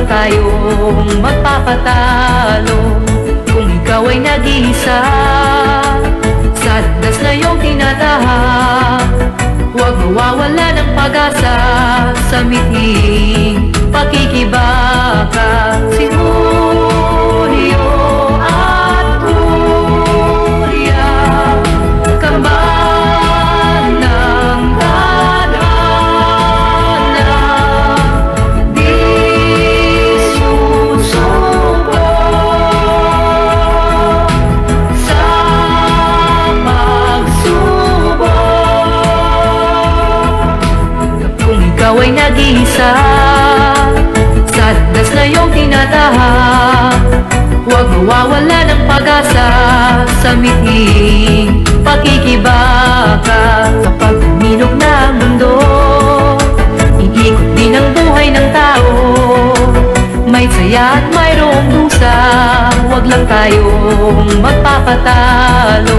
lang tayong magpapatalo. Kung ikaw ay nag-iisa sa landas na iyong tinatahak, huwag mawawala ng pag-asa sa miting pakikibaka. Si Julio at Julia, kambal ng tadhana, di susuko sa pagsubok. Kung ikaw ay nag-iisa sa landas na iyong tinatahak, huwag mawawala ng pag-asa sa miting pakikibaka. Kapag uminog na ang mundo, iikot din ang buhay ng tao. May saya at mayroong dusa, huwag lang tayong magpapatalo.